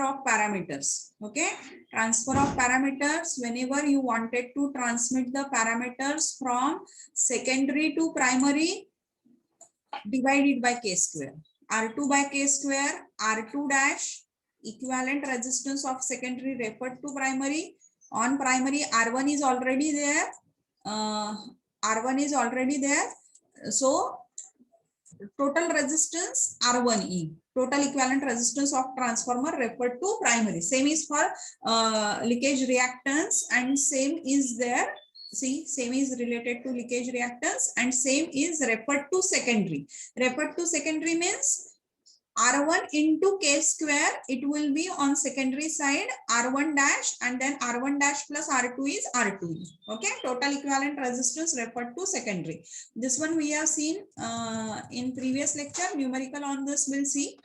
of parameters. Okay, transfer of parameters. Whenever you wanted to transmit the parameters from secondary to primary, divided by k square. R2 by k square, R2 dash, equivalent resistance of secondary referred to primary. On primary, R1 is already there. R1 is already there. So total resistance R1E, total equivalent resistance of transformer referred to primary. Same is for leakage reactance, and same is there. See, same is related to leakage reactance, and same is referred to secondary. Referred to secondary means R1 into K square, it will be on secondary side R1 dash, and then R1 dash plus R2 is R2. Okay, total equivalent resistance referred to secondary. This one we have seen in previous lecture. Numerical on this we'll see.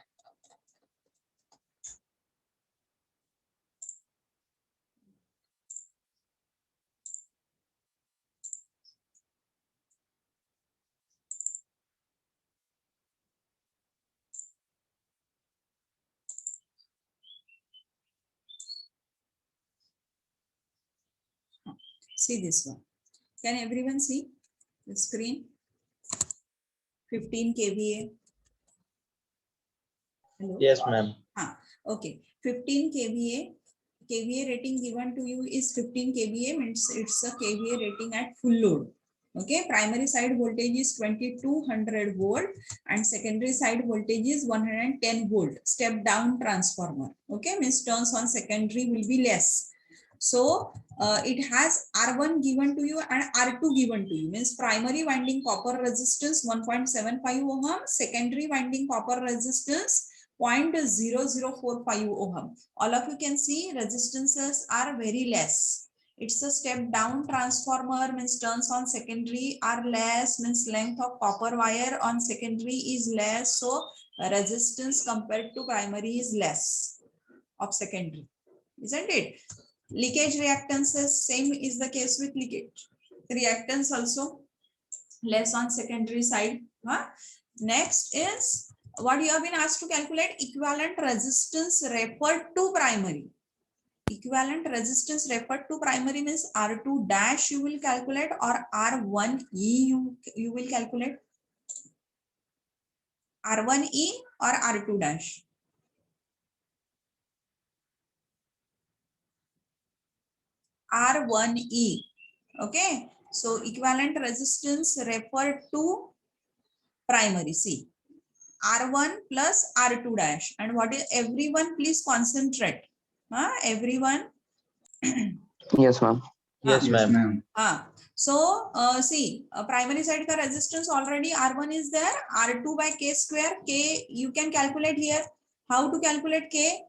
See this one. Can everyone see the screen? 15 kVA. Hello? Yes, ma'am. Okay, 15 kVA. kVA rating given to you is 15 kVA, means it's a kVA rating at full load. Okay, primary side voltage is 2200 volt and secondary side voltage is 110 volt. Step down transformer. Okay, means turns on secondary will be less. So it has R1 given to you and R2 given to you. Means primary winding copper resistance 1.75 ohm, secondary winding copper resistance 0.0045 ohm. All of you can see resistances are very less. It's a step down transformer, means turns on secondary are less, means length of copper wire on secondary is less. So resistance compared to primary is less of secondary, isn't it? Leakage reactances, same is the case with leakage reactance, also less on secondary side. Next is what you have been asked to calculate: equivalent resistance referred to primary. Equivalent resistance referred to primary means R2 dash you will calculate, or R1E you will calculate. R1E or R2 dash? R1E. Okay, so equivalent resistance referred to primary. See, R1 plus R2 dash, and what is everyone? Please concentrate. Everyone. Yes, ma'am. Yes, ma'am. So see, primary side ka resistance already R1 is there. R2 by K square. K you can calculate here. How to calculate K?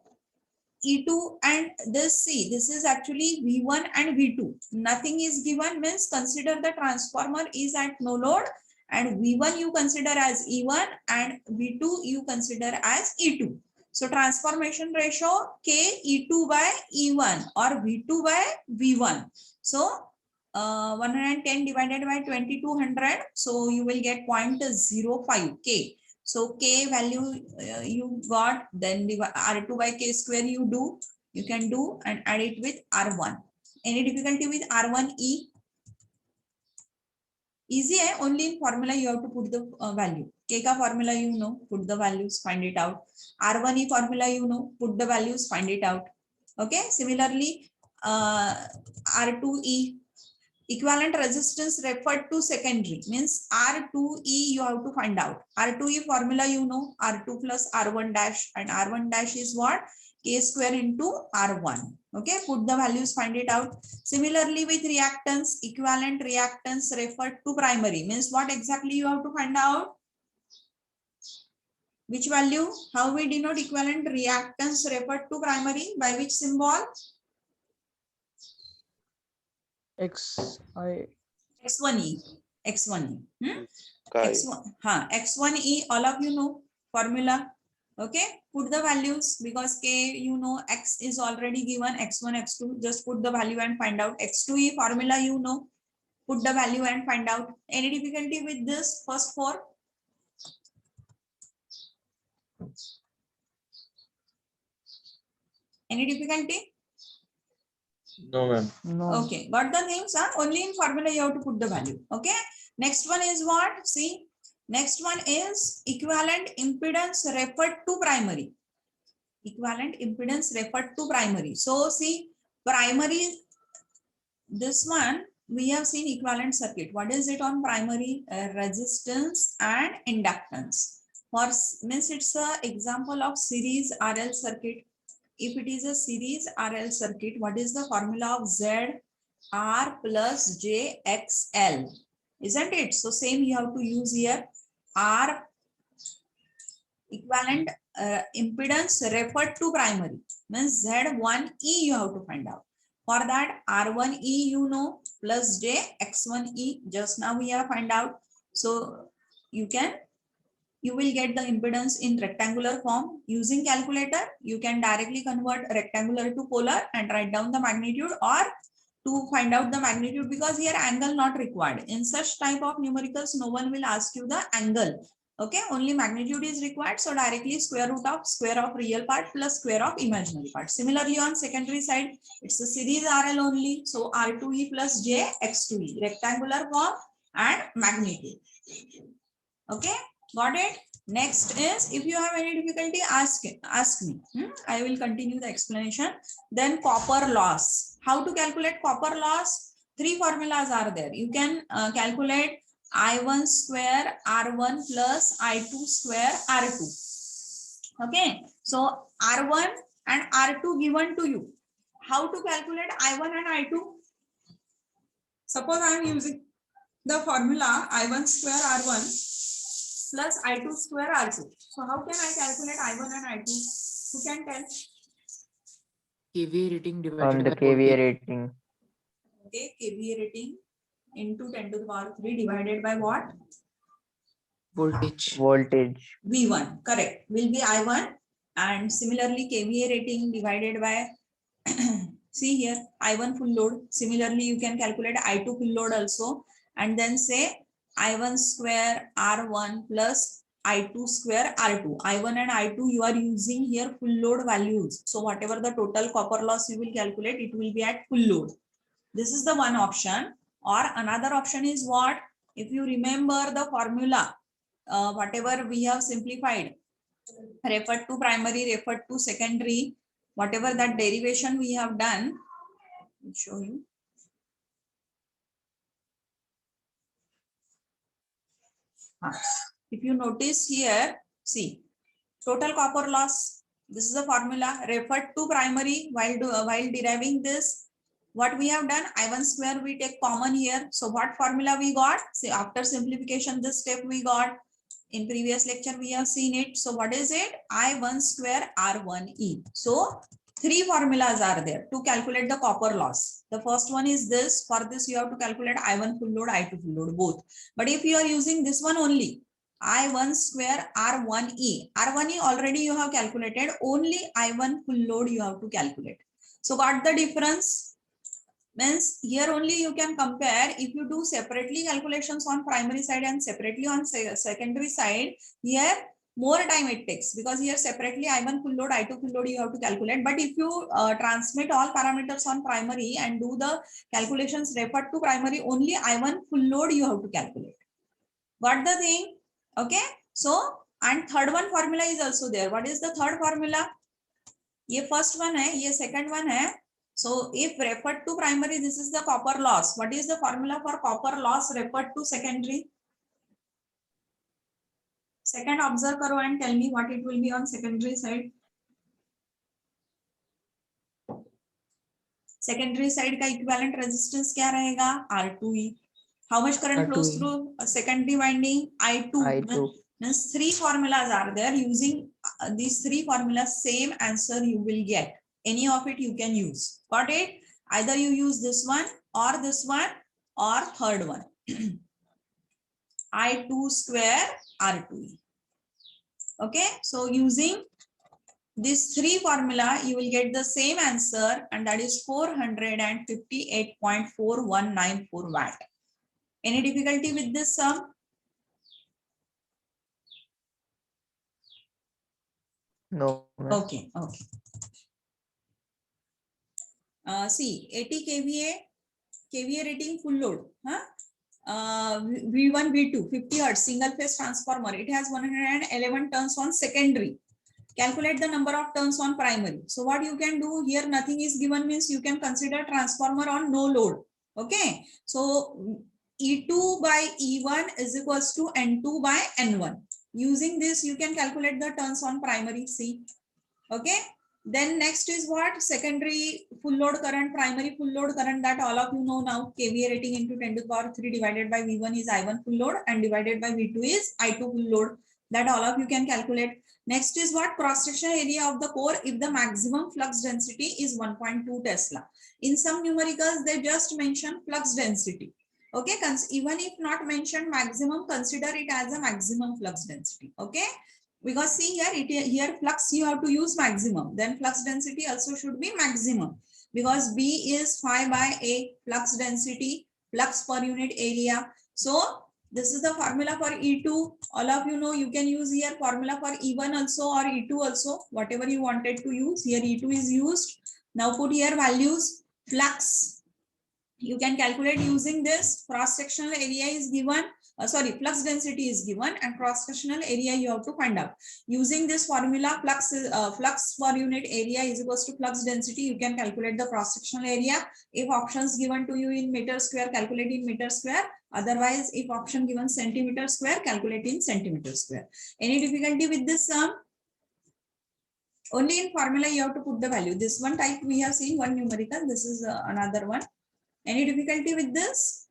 E2 and this, see, this is actually V1 and V2. Nothing is given, means consider the transformer is at no load, and V1 you consider as E1 and V2 you consider as E2. So transformation ratio K E2 by E1 or V2 by V1. So 110 divided by 2200. So you will get 0.05 K. So K value you got, then R2 by K square you can do and add it with R1. Any difficulty with R1E? Easy, only in formula you have to put the value. K ka formula you know, put the values, find it out. R1E formula you know, put the values, find it out. Okay, similarly R2E. Equivalent resistance referred to secondary means R2E you have to find out. R2E formula you know, R2 plus R1 dash, and R1 dash is what? K square into R1. Okay, put the values, find it out. Similarly with reactance, equivalent reactance referred to primary means what exactly you have to find out? Which value? How we denote equivalent reactance referred to primary? By which symbol? X1E. X1E. X1E, all of you know formula. Okay, put the values, because K you know, X is already given, X1, X2, just put the value and find out. X2E formula you know, put the value and find out. Any difficulty with this first four? Any difficulty? No, ma'am. No. Okay, got the names, huh? Only in formula you have to put the value. Okay, next one is what? See, next one is equivalent impedance referred to primary. Equivalent impedance referred to primary. So see, primary, this one we have seen equivalent circuit. What is it on primary? Resistance and inductance. For means it's a example of series RL circuit. If it is a series RL circuit, what is the formula of Z R plus J XL? Isn't it? So same you have to use here. R equivalent impedance referred to primary means Z1E you have to find out. For that R1E you know plus J X1E just now we have find out. So you will get the impedance in rectangular form. Using calculator, you can directly convert rectangular to polar and write down the magnitude, or to find out the magnitude, because here angle not required. In such type of numericals, no one will ask you the angle. Okay, only magnitude is required. So directly square of real part plus square of imaginary part. Similarly on secondary side, it's a series RL only. So R2E plus J X2E, rectangular form and magnitude. Okay. Got it? Next is, if you have any difficulty, ask me. I will continue the explanation. Then copper loss. How to calculate copper loss? Three formulas are there. You can calculate I1 square R1 plus I2 square R2. Okay. So R1 and R2 given to you. How to calculate I1 and I2? Suppose I am using the formula I1 square R1 plus I2 square R2. So how can I calculate I1 and I2? Who can tell? KVA rating On divided the by KVA voltage. rating. Okay, KVA rating into 10 to the power 3 divided by what? Voltage. Voltage. V1, correct. Will be I1, and similarly KVA rating divided by see here I1 full load. Similarly, you can calculate I2 full load also, and then say I1 square R1 plus I2 square R2. I1 and I2 you are using here full load values. So whatever the total copper loss you will calculate, it will be at full load. This is the one option. Or another option is what? If you remember the formula, whatever we have simplified, referred to primary, referred to secondary, whatever that derivation we have done, I'll show you. If you notice here, see, total copper loss. This is the formula referred to primary. While deriving this, what we have done, I1 square we take common here. So what formula we got? See, after simplification, this step we got. In previous lecture, we have seen it. So what is it? I1 square R1E. So three formulas are there to calculate the copper loss. The first one is this. For this, you have to calculate I1 full load, I2 full load, both. But if you are using this one only, I1 square R1E. R1E already you have calculated. Only I1 full load you have to calculate. So got the difference? Means here only you can compare. If you do separately calculations on primary side and separately on secondary side, here more time it takes, because here separately I1 full load, I2 full load you have to calculate. But if you transmit all parameters on primary and do the calculations referred to primary, only I1 full load you have to calculate. Got the thing? Okay. So, and third one formula is also there. What is the third formula? Ye first one hai, ye second one hai. So if referred to primary, this is the copper loss. What is the formula for copper loss referred to secondary? Second, observe karo and tell me what it will be on secondary side. Secondary side का equivalent resistance क्या रहेगा? R2E. How much current flows R2E. through a secondary winding? I2. Means three formulas are there. Using these three formulas, same answer you will get. Any of it you can use. Got it? Either you use this one or third one. I2 square R2E. Okay. So using these three formula, you will get the same answer, and that is 458.4194 watt. Any difficulty with this sum? No. Okay. Okay. see 80 kVA rating full load, V1 V2 50 hertz single phase transformer, it has 111 turns on secondary. Calculate the number of turns on primary. So what you can do here, nothing is given means you can consider transformer on no load. Okay, so E2 by E1 is equals to N2 by N1. Using this you can calculate the turns on primary. See, okay. Then next is what? Secondary full load current, primary full load current, that all of you know now. KVA rating into 10 to the power 3 divided by V1 is I1 full load and divided by V2 is I2 full load. That all of you can calculate. Next is what? Cross-sectional area of the core if the maximum flux density is 1.2 Tesla. In some numericals, they just mention flux density. Okay, even if not mentioned maximum, consider it as a maximum flux density. Okay. Because see here flux you have to use maximum, then flux density also should be maximum, because B is phi by A, flux density, flux per unit area. So this is the formula for E2. All of you know, you can use here formula for E1 also or E2 also, whatever you wanted to use. Here E2 is used. Now put here values. Flux you can calculate using this. Cross sectional area is given. Flux density is given and cross-sectional area you have to find out. Using this formula, flux per unit area is equals to flux density. You can calculate the cross-sectional area. If options given to you in meter square, calculate in meter square. Otherwise, if option given centimeter square, calculate in centimeter square. Any difficulty with this sum? Only in formula you have to put the value. This one type we have seen, one numerical. This is another one. Any difficulty with this?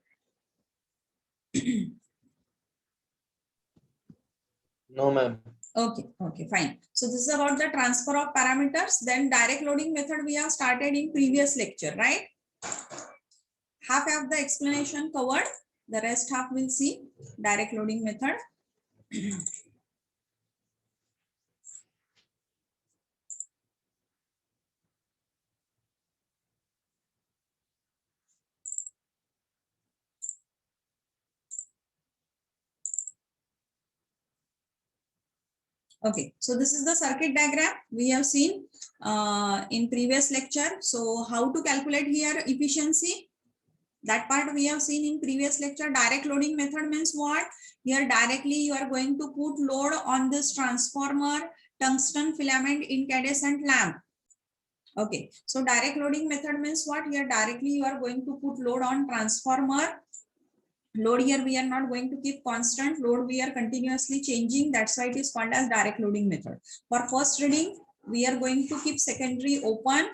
No, ma'am. Okay, fine. So this is about the transfer of parameters. Then direct loading method we have started in previous lecture, right? Half of the explanation covered. The rest half we'll see. Direct loading method. Okay, so this is the circuit diagram we have seen in previous lecture. So how to calculate here efficiency? That part we have seen in previous lecture. Direct loading method means what? Here directly you are going to put load on this transformer, tungsten filament, incandescent lamp. Okay, so direct loading method means what? Here directly you are going to put load on transformer. Load here we are not going to keep constant. Load we are continuously changing. That's why it is called as direct loading method. For first reading, we are going to keep secondary open.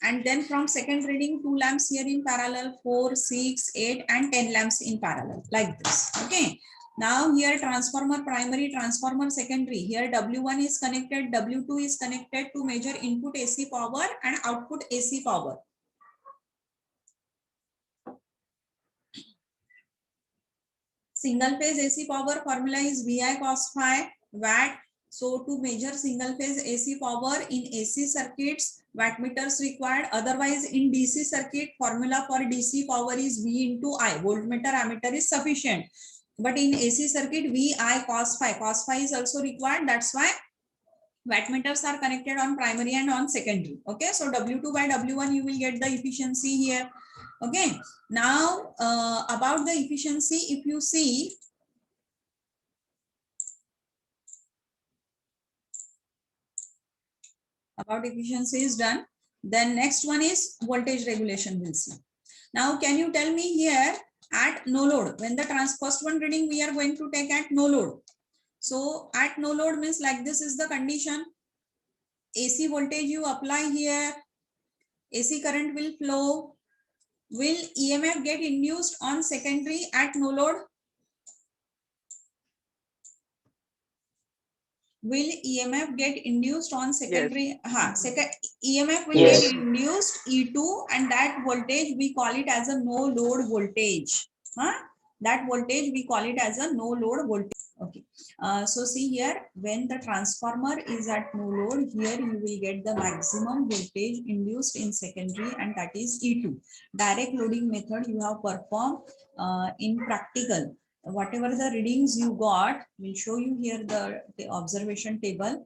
And then from second reading, 2 lamps here in parallel, 4, 6, 8 and 10 lamps in parallel like this. Okay. Now here transformer primary, transformer secondary. Here W1 is connected, W2 is connected to measure input AC power and output AC power. Single phase AC power formula is VI cos phi watt. So to measure single phase AC power in AC circuits, wattmeters required. Otherwise in DC circuit, formula for DC power is V into I. Voltmeter, ammeter is sufficient. But in AC circuit, VI cos phi. Cos phi is also required. That's why wattmeters are connected on primary and on secondary. Okay, so W2 by W1 you will get the efficiency here. Okay, now about the efficiency, if you see, about efficiency is done. Then next one is voltage regulation, we'll see. Now can you tell me here at no load, when the first one reading we are going to take at no load. So at no load means like this is the condition. AC voltage you apply here, AC current will flow. Will EMF get induced on secondary at no load? Will EMF get induced on secondary? Yes. EMF will Yes. get induced E2 and that voltage we call it as a no load voltage. That voltage we call it as a no load voltage. Okay. So see here, when the transformer is at no load, here you will get the maximum voltage induced in secondary and that is E2. Direct loading method you have performed in practical. Whatever the readings you got, we'll show you here the observation table.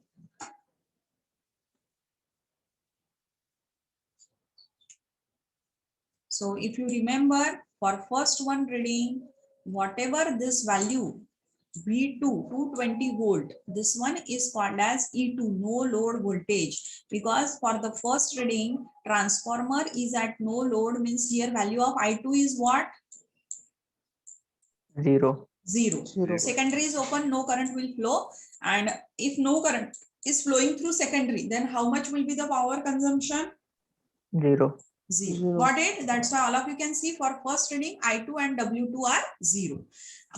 So if you remember, for first one reading, whatever this value V2, 220 volt, this one is called as E2, no load voltage, because for the first reading, transformer is at no load, means here value of I2 is what? 0. 0. Secondary is open, no current will flow, and if no current is flowing through secondary, then how much will be the power consumption? 0. 0. Got it? That's why all of you can see for first reading I2 and W2 are 0.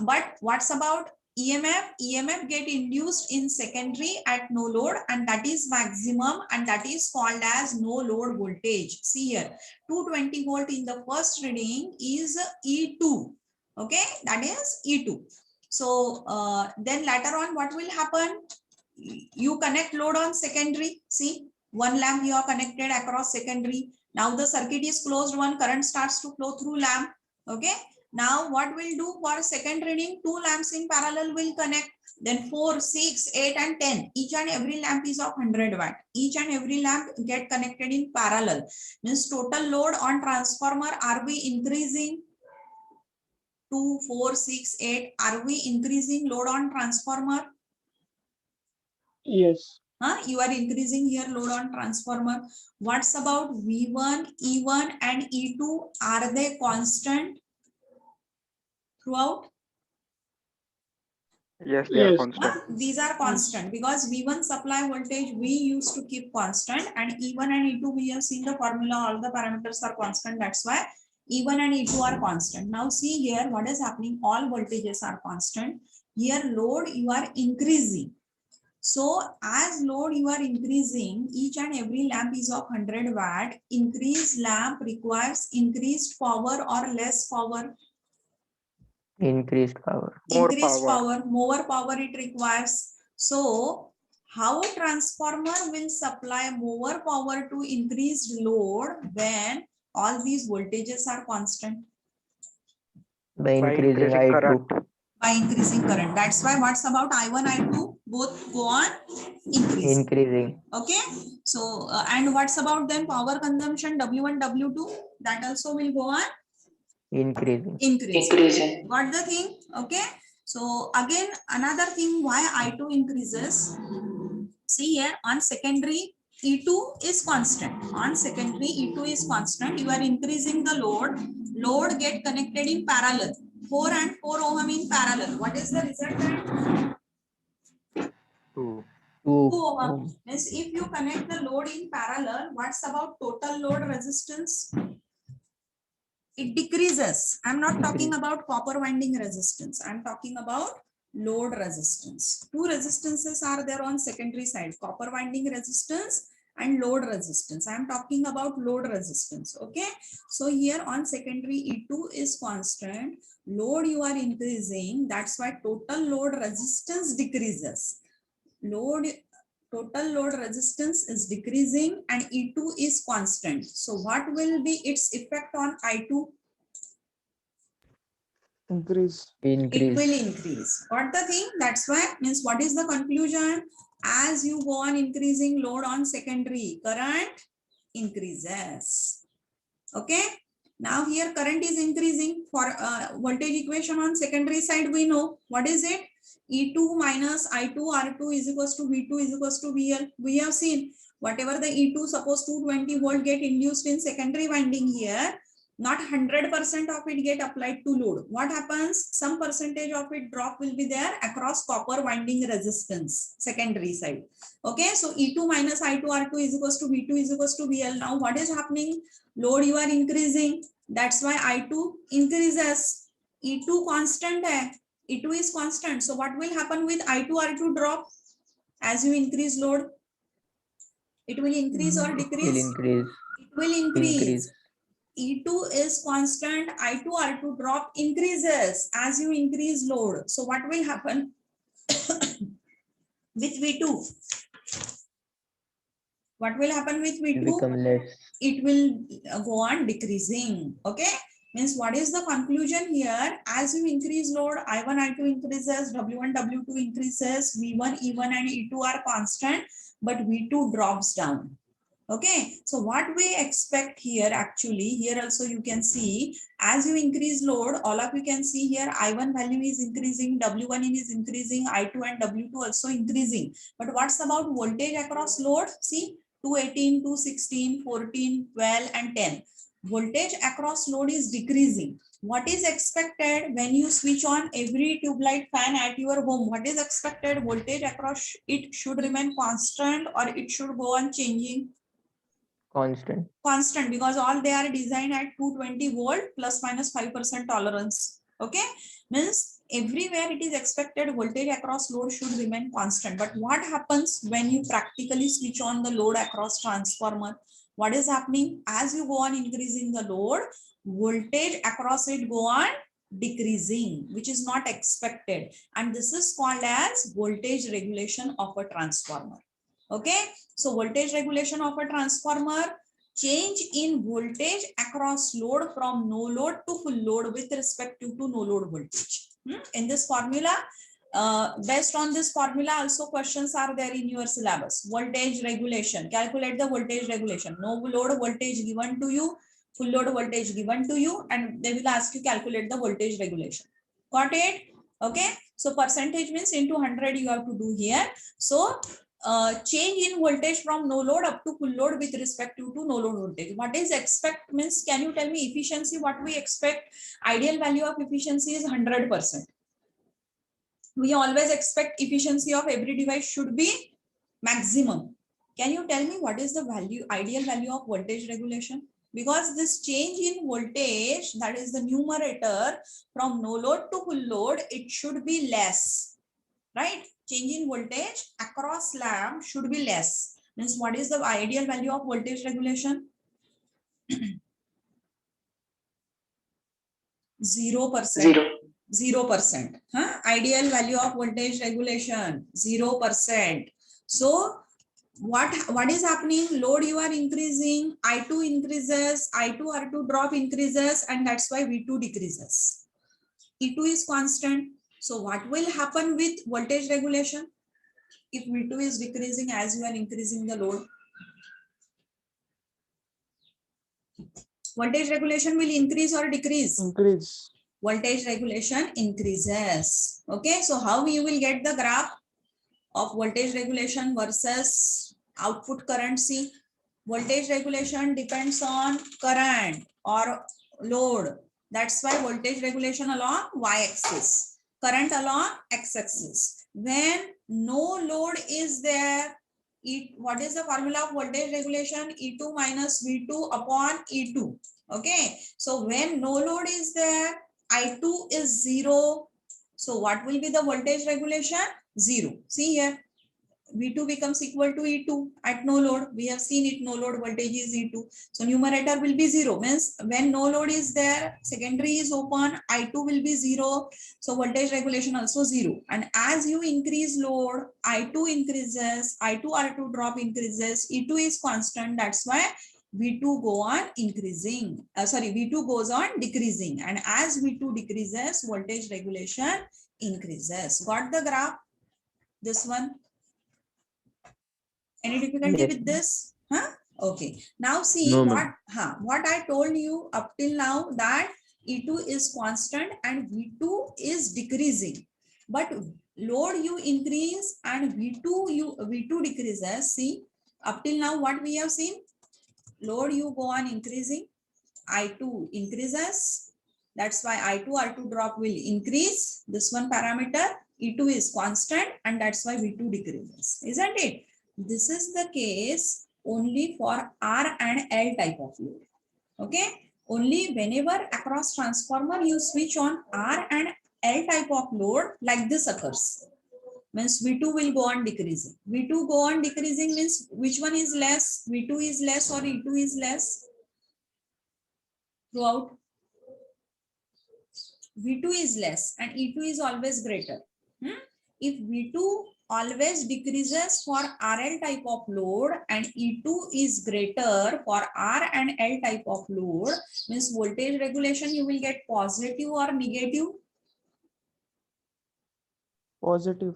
But what's about EMF? EMF get induced in secondary at no load, and that is maximum, and that is called as no load voltage. See here, 220 volt in the first reading is E2. Okay, that is E2. So then later on what will happen? You connect load on secondary. See, one lamp you are connected across secondary. Now the circuit is closed, one current starts to flow through lamp. Okay. Now what we'll do for second reading, 2 lamps in parallel will connect. Then 4, 6, 8 and 10. Each and every lamp is of 100 watt. Each and every lamp get connected in parallel. Means total load on transformer, are we increasing? 2, 4, 6, 8. Are we increasing load on transformer? Yes. You are increasing here load on transformer. What's about V1, E1 and E2? Are they constant throughout? Yes, they are Yes. constant. These are constant because V1 supply voltage we used to keep constant, and E1 and E2 we have seen the formula, all the parameters are constant. That's why E1 and E2 are constant. Now see here what is happening. All voltages are constant. Here load you are increasing. So as load you are increasing, each and every lamp is of 100 watt. Increased lamp requires increased power or less power? Increased power. More Increased power. power, more power it requires. So how transformer will supply more power to increased load when all these voltages are constant? By By increasing increasing I2. current. By increasing current. That's why what's about I1, I2, both go on increasing. Increasing. Okay, so and what's about then power consumption, W1, W2, that also will go on Increasing. increasing. Got the thing? Okay, so again another thing why I2 increases. See here on secondary E2 is constant. On secondary E2 is constant. You are increasing the load. Load get connected in parallel. 4 and 4 ohm in parallel. What is the resultant? 2. 2 2 ohm. ohm. Means if you connect the load in parallel, what's about total load resistance? It decreases. I'm not talking about copper winding resistance. I'm talking about load resistance. Two resistances are there on secondary side, copper winding resistance and load resistance. I'm talking about load resistance. Okay. So here on secondary E2 is constant. Load you are increasing. That's why total load resistance decreases. Total load resistance is decreasing and E2 is constant. So what will be its effect on I2? Increase. It will Increase. increase. Got the thing? That's why, means what is the conclusion? As you go on increasing load on secondary, current increases. Okay. Now here current is increasing. For voltage equation on secondary side, we know what is it? E2 minus I2 R2 is equals to V2 is equals to VL. We have seen whatever the E2, suppose 220 volt get induced in secondary winding here, not 100% of it get applied to load. What happens? Some percentage of it drop will be there across copper winding resistance, secondary side. Okay, so E2 minus I2 R2 is equals to V2 is equals to VL. Now what is happening? Load you are increasing. That's why I2 increases. E2 constant hai. E2 is constant. So what will happen with I2 R2 drop as you increase load? It will increase or decrease? Will increase. It will increase. Increase. E2 is constant, I2 R2 drop increases as you increase load. So what will happen with V2? What will happen with Will V2? become less. It will go on decreasing. Okay, means what is the conclusion here? As you increase load, I1, I2 increases, W1, W2 increases, V1, E1 and E2 are constant, but V2 drops down. Okay, so what we expect here, actually here also you can see, as you increase load, all of you can see here I1 value is increasing, W1 is increasing, I2 and W2 also increasing. But what's about voltage across load? See, 218, 216, 14, 12 and 10. Voltage across load is decreasing. What is expected when you switch on every tube light fan at your home? What is expected? Voltage across it should remain constant or it should go on changing? Constant. Constant, because all they are designed at 220 volt plus minus 5% tolerance. Okay, means everywhere it is expected voltage across load should remain constant. But what happens when you practically switch on the load across transformer? What is happening? As you go on increasing the load, voltage across it go on decreasing, which is not expected, and this is called as voltage regulation of a transformer. Okay, so voltage regulation of a transformer, change in voltage across load from no load to full load with respect to no load voltage. In this formula, based on this formula also questions are there in your syllabus. Voltage regulation, calculate the voltage regulation. No load voltage given to you, full load voltage given to you, and they will ask you calculate the voltage regulation. Got it? Okay, so percentage means into 100 you have to do here. So change in voltage from no load up to full load with respect to no load voltage. What is expect means, can you tell me efficiency? What we expect? Ideal value of efficiency is 100%. We always expect efficiency of every device should be maximum. Can you tell me what is the value, ideal value of voltage regulation? Because this change in voltage, that is the numerator, from no load to full load, it should be less, right? Change in voltage across lamp should be less. Means what is the ideal value of voltage regulation? 0%. 0%. Ideal value of voltage regulation 0%. So what is happening? Load you are increasing, I2 increases, I2 R2 drop increases, and that's why V2 decreases. E2 is constant. So what will happen with voltage regulation if V2 is decreasing as you are increasing the load? Voltage regulation will increase or decrease? Increase. Voltage regulation increases. Okay, so how you will get the graph of voltage regulation versus output current? See, voltage regulation depends on current or load. That's why voltage regulation along y-axis, current along x-axis. When no load is there, what is the formula of voltage regulation? E2 minus V2 upon E2. Okay, so when no load is there, I2 is 0. So what will be the voltage regulation? 0. See here, V2 becomes equal to E2 at no load. We have seen it, no load voltage is E2. So numerator will be 0. Means when no load is there, secondary is open, I2 will be 0. So voltage regulation also 0. And as you increase load, I2 increases, I2 R2 drop increases, E2 is constant. That's why V2 go on increasing. V2 goes on decreasing. And as V2 decreases, voltage regulation increases. Got the graph? This one. Any difficulty Yes. with this? Okay. Now see No, what ma'am. what I told you up till now, that E2 is constant and V2 is decreasing. But load you increase and V2 decreases. See, up till now what we have seen? Load you go on increasing, I2 increases. That's why I2 R2 drop will increase. This one parameter, E2 is constant, and that's why V2 decreases. Isn't it? This is the case only for R and L type of load. Okay, only whenever across transformer you switch on R and L type of load, like this occurs. Means V2 will go on decreasing. V2 go on decreasing means which one is less? V2 is less or E2 is less? Throughout, V2 is less and E2 is always greater. If V2 always decreases for RL type of load and E2 is greater for R and L type of load, means voltage regulation you will get positive or negative? Positive.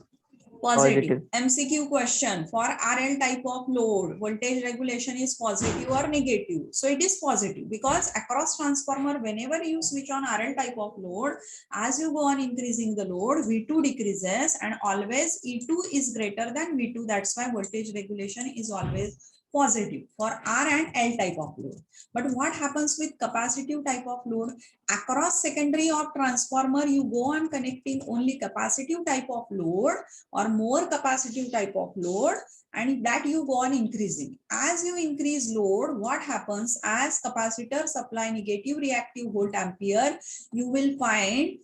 Positive. MCQ question for RL type of load, voltage regulation is positive or negative? So it is positive because across transformer, whenever you switch on RL type of load, as you go on increasing the load, V2 decreases and always E2 is greater than V2. That's why voltage regulation is always positive for R and L type of load. But what happens with capacitive type of load? Across secondary of transformer, you go on connecting only capacitive type of load or more capacitive type of load, and that you go on increasing. As you increase load, what happens? As capacitor supply negative reactive volt ampere, you will find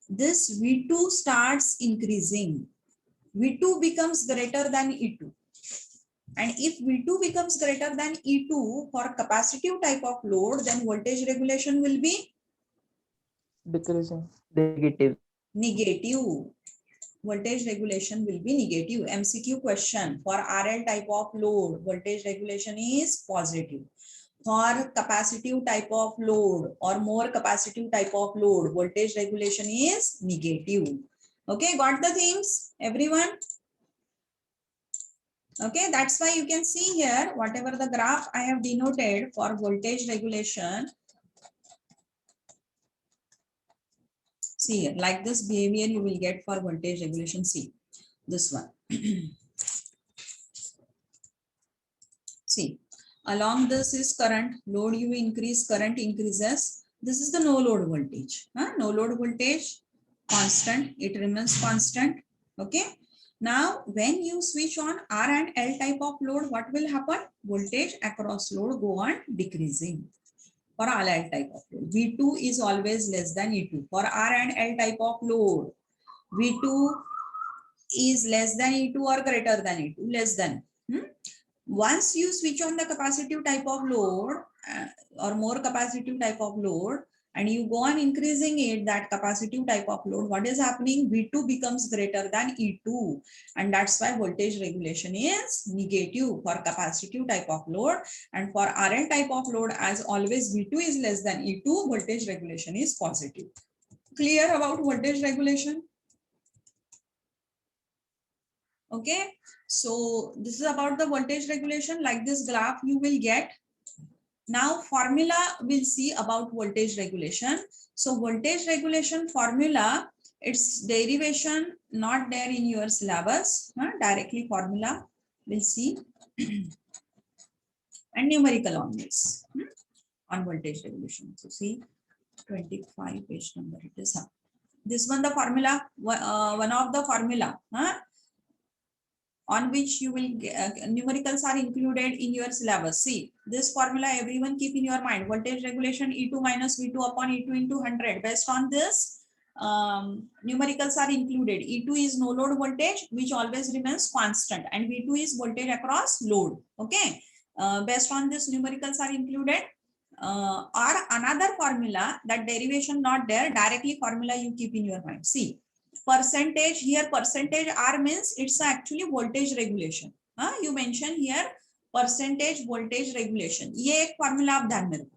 this V2 starts increasing. V2 becomes greater than E2. And if V2 becomes greater than E2 for capacitive type of load, then voltage regulation will be Decreasing. Negative. negative. Voltage regulation will be negative. MCQ question for RL type of load, voltage regulation is positive. For capacitive type of load or more capacitive type of load, voltage regulation is negative. Okay, got the themes, everyone? Okay, that's why you can see here, whatever the graph I have denoted for voltage regulation. See here, like this behavior you will get for voltage regulation. See this one. See, along this is current, load you increase, current increases. This is the no load voltage. No load voltage, constant, it remains constant. Okay. Now, when you switch on R and L type of load, what will happen? Voltage across load go on decreasing. For all L type of load, V2 is always less than E2. For R and L type of load, V2 is less than E2 or greater than E2, less than. Once you switch on the capacitive type of load or more capacitive type of load, and you go on increasing it, that capacitive type of load, what is happening? V2 becomes greater than E2. And that's why voltage regulation is negative for capacitive type of load. And for RL type of load, as always, V2 is less than E2, voltage regulation is positive. Clear about voltage regulation? Okay. So this is about the voltage regulation. Like this graph you will get. Now formula we'll see about voltage regulation. So voltage regulation formula, its derivation not there in your syllabus. Directly formula we'll see. And numerical on this. On voltage regulation. So see 25 page number it is. This one the formula, one of the formula. On which you will numericals are included in your syllabus. See, this formula everyone keep in your mind. Voltage regulation E2 minus V2 upon E2 into 100. Based on this, numericals are included. E2 is no load voltage, which always remains constant, and V2 is voltage across load. Okay. Based on this, numericals are included. Or another formula, that derivation not there, directly formula you keep in your mind. See. Percentage here, percentage R means it's actually voltage regulation. You mention here percentage voltage regulation. ये एक formula आप ध्यान में रखो.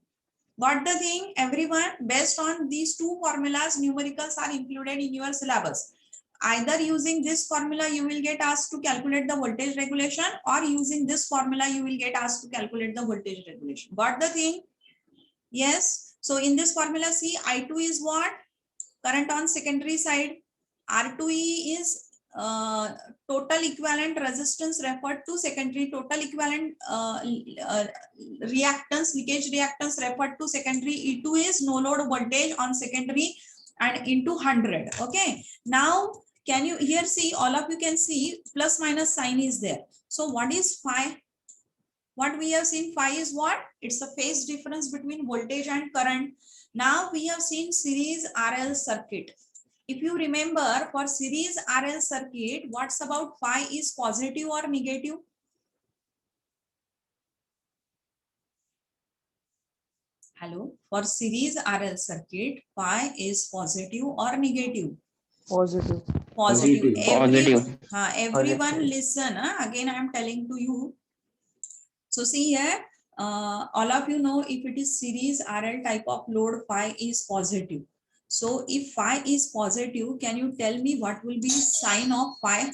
Got the thing, everyone? Based on these two formulas, numericals are included in your syllabus. Either using this formula, you will get asked to calculate the voltage regulation, or using this formula, you will get asked to calculate the voltage regulation. Got the thing? Yes. So in this formula, see, I2 is what? Current on secondary side. R2E is total equivalent resistance referred to secondary, total equivalent reactance, leakage reactance referred to secondary. E2 is no load voltage on secondary and into 100. Okay. Now, can you here see, all of you can see plus minus sign is there. So what is phi? What we have seen, phi is what? It's the phase difference between voltage and current. Now we have seen series RL circuit. If you remember, for series RL circuit, what's about phi is positive or negative? Hello, for series RL circuit, phi is positive or negative? Positive. Positive. Positive. Everyone listen. Again, I am telling to you. So see here, all of you know if it is series RL type of load, phi is positive. So if phi is positive, can you tell me what will be sign of phi?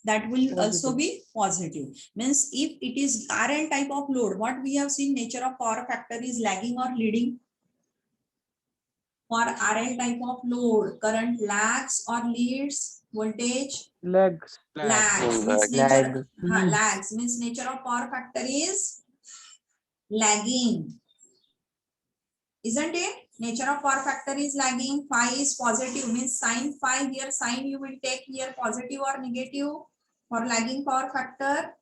that will also Positive. be positive. Means if it is RL type of load, what we have seen, nature of power factor is lagging or leading. For RL type of load, current lags or leads, voltage Legs. lags. Lag. Means nature, Lag. lags means nature of power factor is lagging. Isn't it? Nature of power factor is lagging. Phi is positive, means sin phi here, sin you will take here positive or negative. For lagging power factor,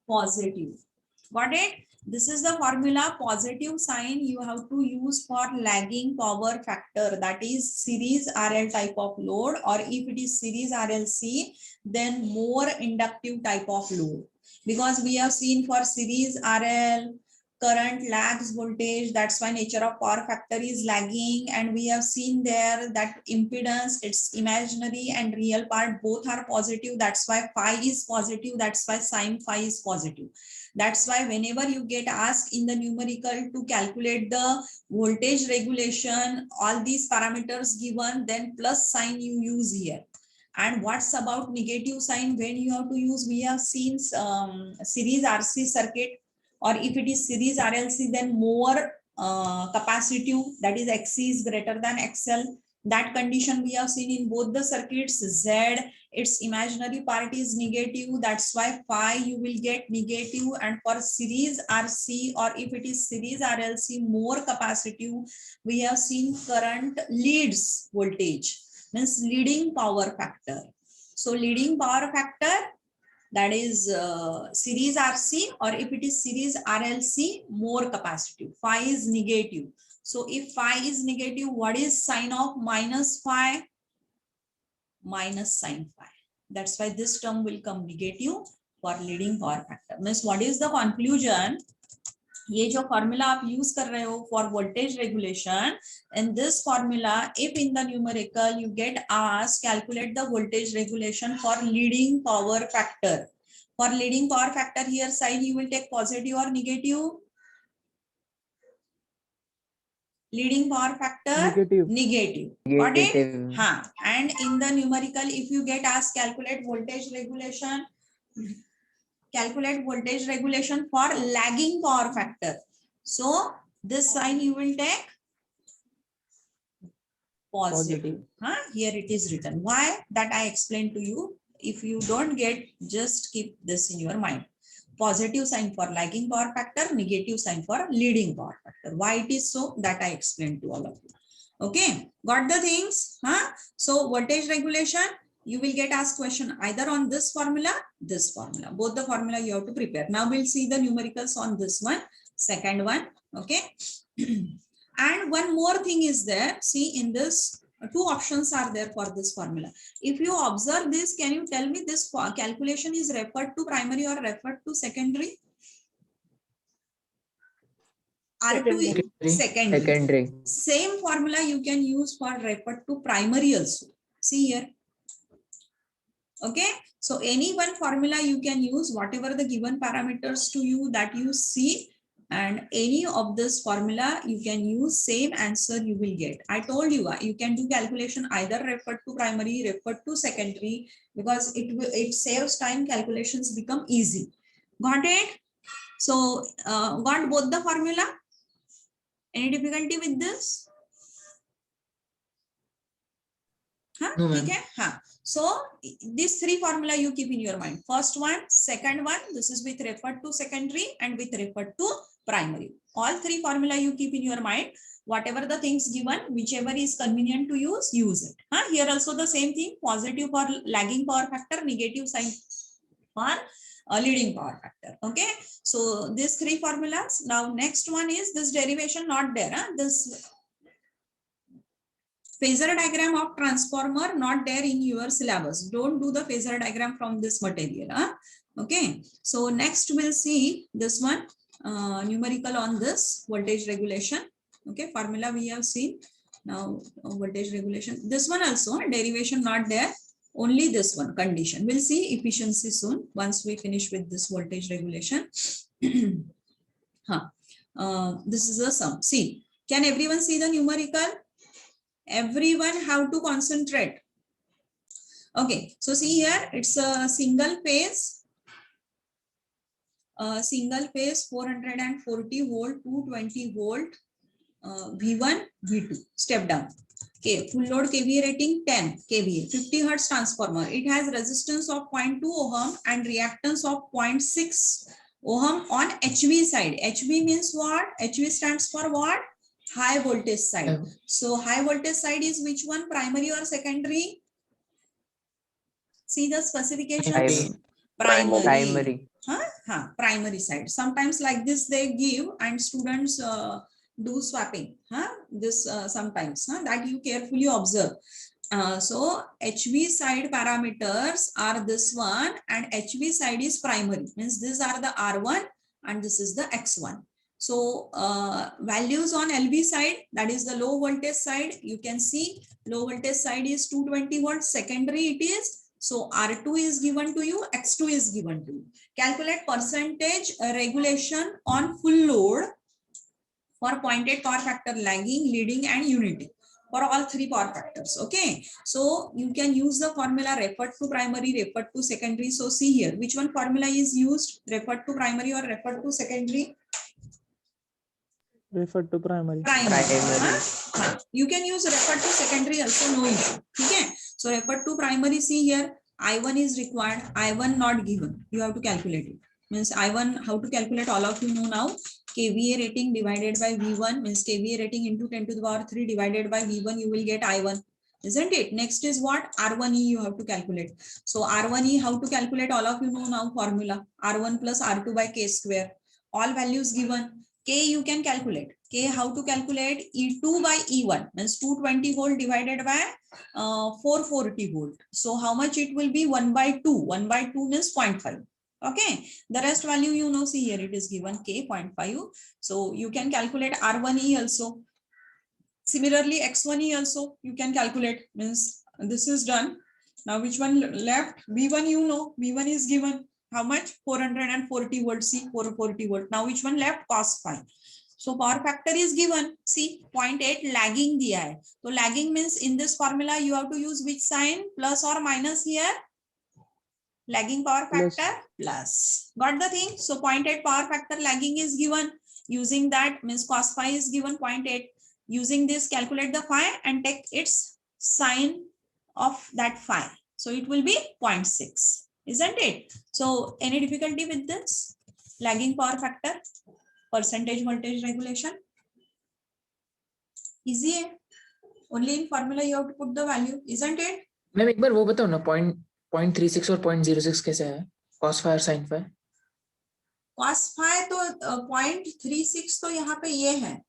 positive. Got it? This is the formula. Positive sign you have to use for lagging power factor, that is series RL type of load, or if it is series RLC, then more inductive type of load. Because we have seen for series RL, current lags voltage, that's why nature of power factor is lagging, and we have seen there that impedance, it's imaginary and real part both are positive, that's why phi is positive, that's why sin phi is positive. That's why whenever you get asked in the numerical to calculate the voltage regulation, all these parameters given, then plus sign you use here. And what's about negative sign when you have to use? We have seen series RC circuit, or if it is series RLC, then more capacitive, that is XC is greater than XL. That condition we have seen in both the circuits. Z, its imaginary part is negative, that's why phi you will get negative. And for series RC, or if it is series RLC, more capacitive, we have seen current leads voltage, means leading power factor. So leading power factor, that is series RC, or if it is series RLC, more capacitive. Phi is negative. So if phi is negative, what is sign of minus phi? Minus sin phi. That's why this term will come negative for leading power factor. Means what is the conclusion? ये जो formula आप use कर रहे हो for voltage regulation, in this formula if in the numerical you get asked calculate the voltage regulation for leading power factor. For leading power factor, here side you will take positive or negative? Leading power factor Negative. negative. Got it? Huh. And in the numerical, if you get asked calculate voltage regulation, calculate voltage regulation for lagging power factor. So this sign you will take positive. Huh? Here it is written. Why? That I explained to you. If you don't get, just keep this in your mind. Positive sign for lagging power factor, negative sign for leading power factor. Why it is so? That I explained to all of you. Okay, got the things? Huh? So voltage regulation, you will get asked question either on this formula, this formula. Both the formula you have to prepare. Now we'll see the numericals on this one, second one. Okay. And one more thing is there. See, in this, two options are there for this formula. If you observe this, can you tell me this calculation is referred to primary or referred to secondary? R2 secondary. Same formula you can use for referred to primary also. See here. Okay. So any one formula you can use, whatever the given parameters to you that you see, and any of this formula you can use, same answer you will get. I told you, you can do calculation either referred to primary, referred to secondary, because it saves time, calculations become easy. Got it? So got both the formula? Any difficulty with this? Huh? No, ma'am. Okay. Huh. So these three formula you keep in your mind. First one, second one, this is with referred to secondary and with referred to primary. All three formula you keep in your mind. Whatever the things given, whichever is convenient to use, use it. Huh? Here also the same thing, positive for lagging power factor, negative sign for leading power factor. Okay. So these three formulas. Now next one is this derivation not there. Huh? This phasor diagram of transformer not there in your syllabus. Don't do the phasor diagram from this material. Huh? Okay. So next we'll see this one, numerical on this voltage regulation. Okay. Formula we have seen. Now voltage regulation. This one also, derivation not there. Only this one condition. We'll see efficiency soon once we finish with this voltage regulation. This is a sum. See, can everyone see the numerical? Everyone have to concentrate. Okay, so see here, it's a single phase 440 volt, 220 volt, V1, V2, step down. Okay, full load KVA rating 10 kVA, 50 hertz transformer. It has resistance of 0.2 ohm and reactance of 0.6 ohm on HV side. HV means what? HV stands for what? High voltage side. So high voltage side is which one? Primary or secondary? See the specifications. Primary. Primary side. Sometimes like this they give and students do swapping. This sometimes that you carefully observe. So HV side parameters are this one, and HV side is primary. Means these are the R1 and this is the X1. So values on LV side, that is the low voltage side. You can see low voltage side is 220 volts. Secondary it is. So R2 is given to you, X2 is given to you. Calculate percentage regulation on full load for 0.8 power factor lagging, leading and unity for all three power factors. Okay, so you can use the formula referred to primary, referred to secondary. So see here, which one formula is used, referred to primary or referred to secondary? Referred to primary. You can use referred to secondary also, no issue. Okay, so referred to primary, see here, I1 is required, I1 not given, you have to calculate it. Means I1, how to calculate, all of you know now. KVA rating divided by V1 means KVA rating into 10 to the power 3 divided by V1, you will get I1, isn't it? Next is what? R1E you have to calculate. So R1E, how to calculate, all of you know now formula, R1 plus R2 by K square. All values given. K you can calculate. K, how to calculate? E2 by E1 means 220 volt divided by 440 volt. So how much it will be? 1 by 2. 1 by 2 means 0.5. Okay, the rest value you know, see here it is given K 0.5. So you can calculate R1E also. Similarly, X1E also you can calculate. Means this is done. Now which one left? V1 you know, V1 is given. How much? 440 volt. See, 440 volt. Now which one left? Cos phi. So power factor is given. See, 0.8 lagging diya hai. So lagging means in this formula you have to use which sign? Plus or minus here? Lagging power factor plus. Got the thing? So 0.8 power factor lagging is given. Using that means cos phi is given 0.8. Using this, calculate the phi and take its sign of that phi. So it will be 0.6. Isn't it? So any difficulty with this? Lagging power factor, percentage voltage regulation. Easy है. Only in formula you have to put the value, isn't it? Ma'am एक बार वो बताओ ना, 0.36 और 0.06 कैसे है? cos phi और sin phi? cos phi तो 0.36 तो यहाँ पे ये है,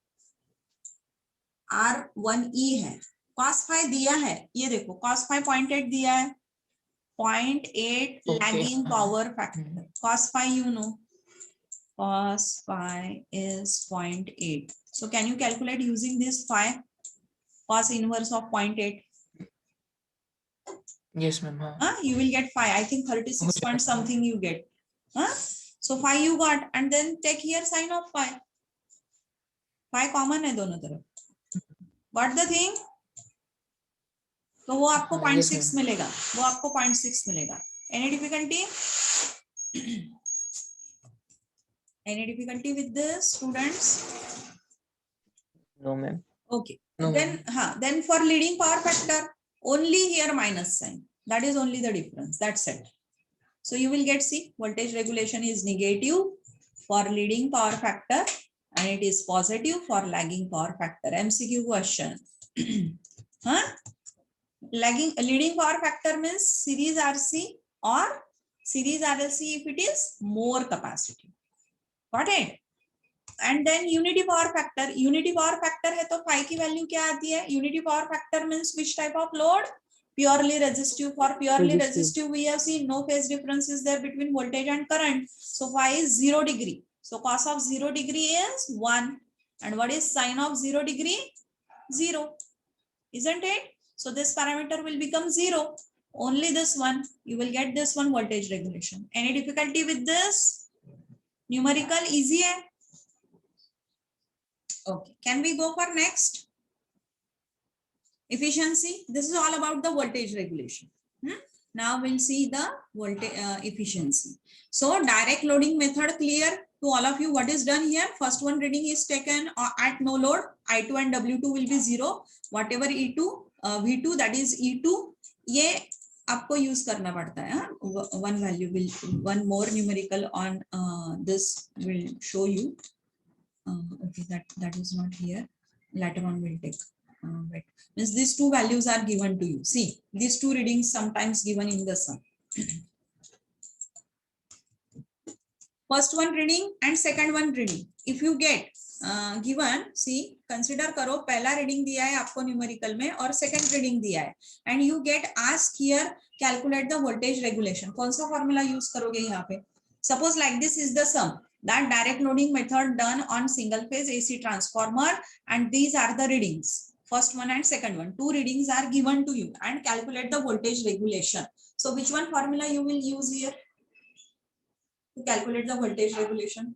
R1E है. cos phi दिया है, ये देखो cos phi 0.8 दिया है, 0.8 lagging power factor. Cos phi you know, cos phi is 0.8. So can you calculate using this phi? Cos inverse of 0.8. Yes ma'am. You will get phi. I think 36 point something you get. So phi you got, and then take here sign of phi. Phi common है दोनों तरफ. Got the thing? तो वो आपको 0.6 मिलेगा, वो आपको 0.6 मिलेगा. Any difficulty? Any difficulty with this, students? No, ma'am. Okay. No, then for leading power factor, only here minus sign. That is only the difference. That's it. So you will get, see, voltage regulation is negative for leading power factor and it is positive for lagging power factor. MCQ question. Leading power factor means series RC or series RLC if it is more capacity. Got it? And then unity power factor. Unity power factor है तो phi की value क्या आती है? Unity power factor means which type of load? Purely resistive. For purely resistive, we have seen no phase difference is there between voltage and current. So phi is 0 degree. So cos of 0 degree is 1. And what is sin of 0 degree? 0. Isn't it? So this parameter will become 0. Only this one. You will get this one, voltage regulation. Any difficulty with this? Numerical easy hai? Okay. Can we go for next? Efficiency. This is all about the voltage regulation. Now we'll see the voltage efficiency. So direct loading method clear to all of you. What is done here? First one reading is taken at no load. I2 and W2 will be 0. Whatever E2, V2, that is E2. ये आपको use करना पड़ता है. One value will, one more numerical on this will show you. Okay, that is not here. Later on we'll take. Wait. Means these two values are given to you. See, these two readings sometimes given in the sum. First one reading and second one reading. If you get given, see, consider करो पहला reading दिया है आपको numerical में और second reading दिया है, and you get asked here calculate the voltage regulation. कौन सा formula use करोगे यहाँ पे? Suppose like this is the sum. That direct loading method done on single phase AC transformer, and these are the readings. First one and second one. Two readings are given to you and calculate the voltage regulation. So which one formula you will use here to calculate the voltage regulation?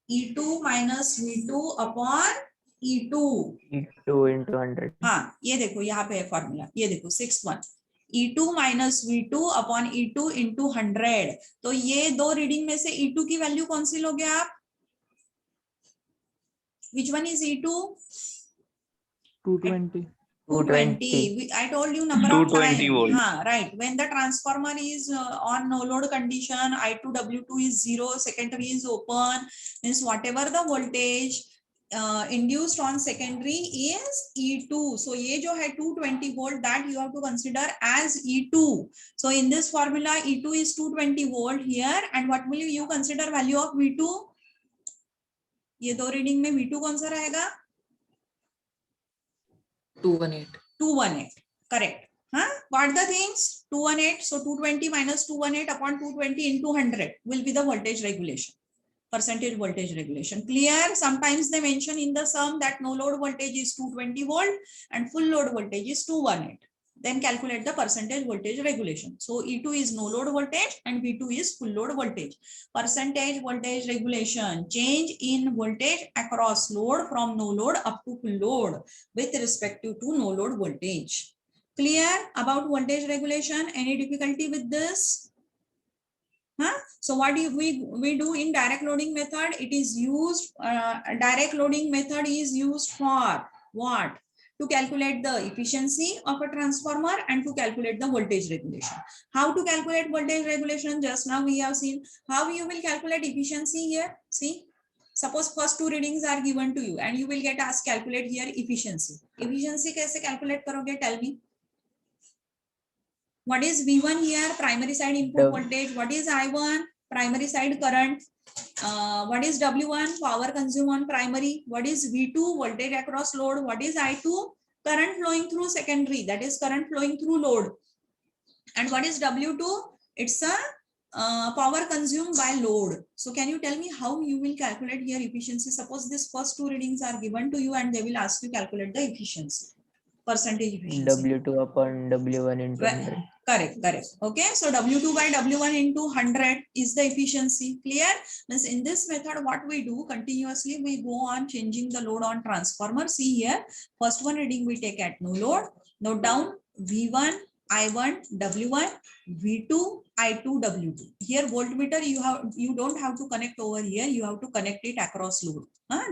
E2 minus V2 upon E2. E2 into 100. हाँ, ये देखो यहाँ पे है formula. ये देखो 6-1. E2 minus V2 upon E2 into 100. तो ये दो रीडिंग में से E2 की वैल्यू कौन सी लोगे आप? Which one is E2? 220. 220. I told you number of 220 times. volt. हाँ, right. When the transformer is on no load condition, I2 W2 is 0, secondary is open. Means whatever the voltage induced on secondary is E2. So ये जो है 220 volt, that you have to consider as E2. So in this formula, E2 is 220 volt here, and what will you consider value of V2? ये दो reading में V2 कौन सा रहेगा? 218. 218. Correct. Huh? What the things? 218. So 220 minus 218 upon 220 into 100 will be the voltage regulation. Percentage voltage regulation. Clear? Sometimes they mention in the sum that no load voltage is 220 volt and full load voltage is 218. Then calculate the percentage voltage regulation. So E2 is no load voltage and V2 is full load voltage. Percentage voltage regulation, change in voltage across load from no load up to full load with respect to no load voltage. Clear about voltage regulation? Any difficulty with this? Huh? So what do we do in direct loading method? It is used, direct loading method is used for what? To calculate the efficiency of a transformer and to calculate the voltage regulation. How to calculate voltage regulation? Just now we have seen. How you will calculate efficiency here? See, suppose first two readings are given to you and you will get asked calculate here efficiency. Efficiency कैसे calculate करोगे? Tell me. What is V1 here? Primary side input voltage. What is I1? Primary side current. What is W1? Power consumed on primary. What is V2? Voltage across load. What is I2? Current flowing through secondary. That is current flowing through load. And what is W2? It's a power consumed by load. So can you tell me how you will calculate here efficiency? Suppose these first two readings are given to you and they will ask you calculate the efficiency. Percentage efficiency. W2 upon W1 into 100. Correct. Okay, so W2 by W1 into 100 is the efficiency. Clear? Means in this method, what we do continuously, we go on changing the load on transformer. See here, first one reading we take at no load. Note down V1, I1, W1, V2, I2, W2. Here voltmeter you don't have to connect over here. You have to connect it across load.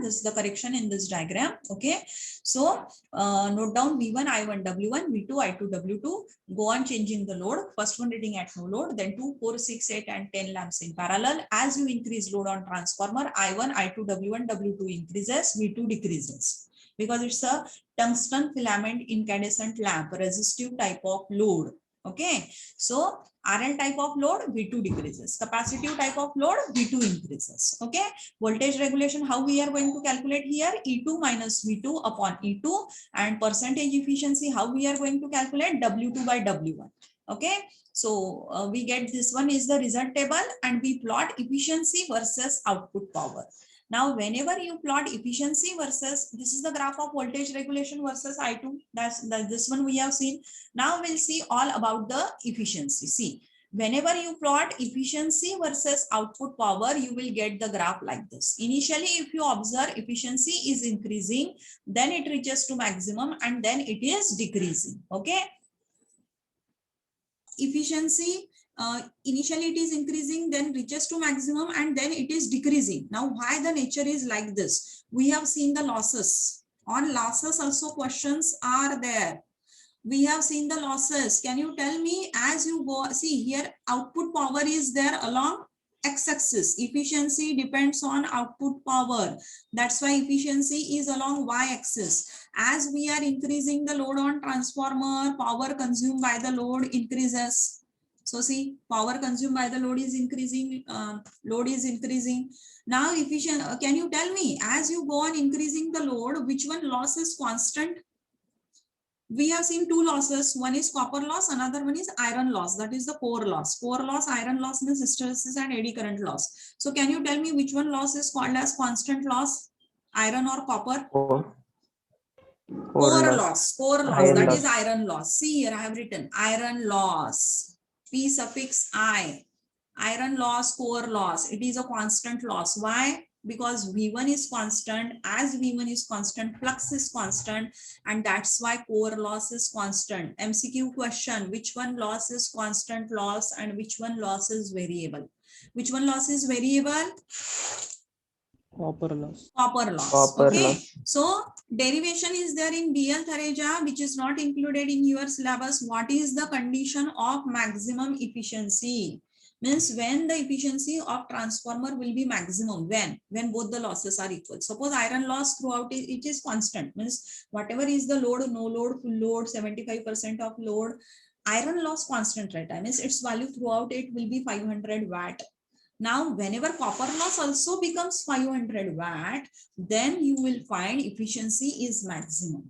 This is the correction in this diagram. Okay, so note down V1, I1, W1, V2, I2, W2. Go on changing the load. First one reading at no load, then 2, 4, 6, 8, and 10 lamps in parallel. As you increase load on transformer, I1, I2, W1, W2 increases, V2 decreases. Because it's a tungsten filament incandescent lamp, resistive type of load. Okay, so RL type of load, V2 decreases. Capacitive type of load, V2 increases. Okay, voltage regulation, how we are going to calculate here? E2 minus V2 upon E2, and percentage efficiency, how we are going to calculate? W2 by W1. Okay, so we get this one is the result table and we plot efficiency versus output power. Now, whenever you plot efficiency versus, this is the graph of voltage regulation versus I2. That's this one we have seen. Now we'll see all about the efficiency. See, whenever you plot efficiency versus output power, you will get the graph like this. Initially, if you observe efficiency is increasing, then it reaches to maximum and then it is decreasing. Okay. Efficiency initially it is increasing, then reaches to maximum and then it is decreasing. Now, why the nature is like this? We have seen the losses. On losses also questions are there. We have seen the losses. Can you tell me, as you go, see here, output power is there along x-axis. Efficiency depends on output power. That's why efficiency is along y-axis. As we are increasing the load on transformer, power consumed by the load increases. So see, power consumed by the load is increasing, load is increasing. Now efficient, can you tell me, as you go on increasing the load, which one loss is constant? We have seen two losses. One is copper loss, another one is iron loss. That is the core loss. Core loss, iron loss means hysteresis and eddy current loss. So can you tell me which one loss is called as constant loss? Iron or copper? Core loss. Core loss. Iron That loss. is iron loss. See here I have written iron loss. P suffix I. Iron loss, core loss. It is a constant loss. Why? Because V1 is constant. As V1 is constant, flux is constant, and that's why core loss is constant. MCQ question: which one loss is constant loss and which one loss is variable? Which one loss is variable? Copper loss. Copper loss. Copper Okay. loss. So derivation is there in BL Thareja, which is not included in your syllabus. What is the condition of maximum efficiency? Means when the efficiency of transformer will be maximum. When both the losses are equal. Suppose iron loss throughout it is constant. Means whatever is the load, no load, full load, 75% of load, iron loss constant, right? Means its value throughout it will be 500 watt. Now, whenever copper loss also becomes 500 watt, then you will find efficiency is maximum.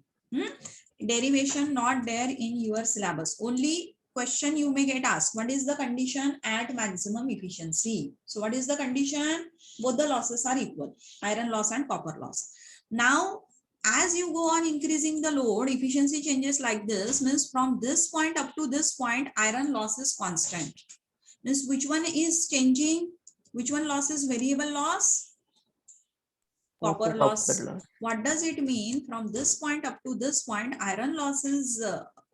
Derivation not there in your syllabus. Only question you may get asked. What is the condition at maximum efficiency? So what is the condition? Both the losses are equal, iron loss and copper loss. Now, as you go on increasing the load, efficiency changes like this. Means from this point up to this point, iron loss is constant. Means which one is changing? Which one loss is variable loss? Copper loss. What does it mean? From this point up to this point, iron loss is